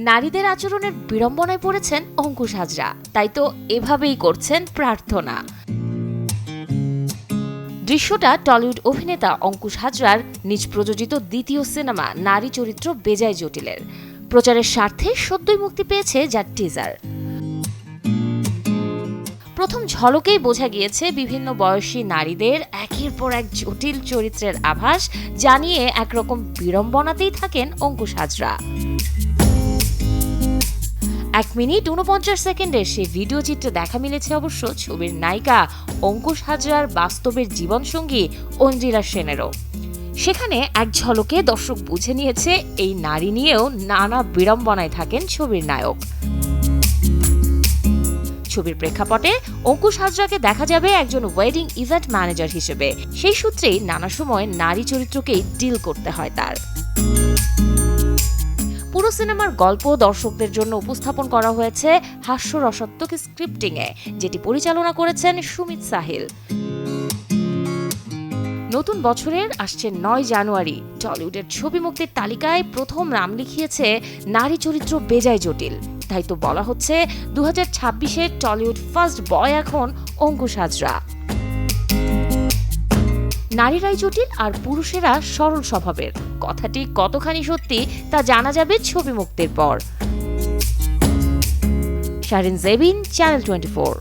নারীদের আচরণের বিড়ম্বনায় পড়েছেন অঙ্কুশ হাজরা, তাই তো এভাবেই করছেন প্রার্থনা। দৃশ্যটা টলিউড অভিনেতা অঙ্কুশ হাজরার নিজ প্রযোজিত দ্বিতীয় সিনেমা নারী চরিত্র বেজায় জটিলের প্রচারের স্বার্থে সদ্যই মুক্তি পেয়েছে যার টিজার। প্রথম ঝলকেই বোঝা গিয়েছে বিভিন্ন বয়সী নারীদের একের পর এক জটিল চরিত্রের আভাস জানিয়ে একরকম বিড়ম্বনাতেই থাকেন অঙ্কুশ হাজরা। 1 মিনিট 49 সেকেন্ডের সেই ভিডিও চিত্রে দেখা মিলেছে অবশ্য ছবির নায়িকা অঙ্কুশ হাজরার বাস্তবের জীবনসঙ্গী অঞ্জিলা সেনেরও। সেখানে এক ঝলকে দর্শক বুঝে নিয়েছে এই নারী নিয়েও নানা বিড়ম্বনায় থাকেন ছবির নায়ক। ছবির প্রেক্ষাপটে অঙ্কুশ হাজরাকে দেখা যাবে একজন ওয়েডিং ইভেন্ট ম্যানেজার হিসেবে। সেই সূত্রেই নানা সময় নারী চরিত্রকেই ডিল করতে হয় তার। পুরো সিনেমার গল্প দর্শকদের জন্য উপস্থাপন করা হয়েছে হাস্যরসাত্মক স্ক্রিপ্টিংয়ে, যেটি পরিচালনা করেছেন সুমিত সাহিল। নতুন বছরের আসছে 9 জানুয়ারি টলিউডের ছবি মুক্তির তালিকায় প্রথম নাম লিখিয়েছে নারী চরিত্র বেজায় জটিল। তাই তো বলা হচ্ছে 2026-এর টলিউড ফার্স্ট বয় এখন অঙ্কুশ হাজরা। নারীরাই জটিল আর পুরুষেরা সরল স্বভাবের কথাটি কতখানি সত্যি তা জানা যাবে ছবি মুক্তির পর। শারিন জেবিন, চ্যানেল 24।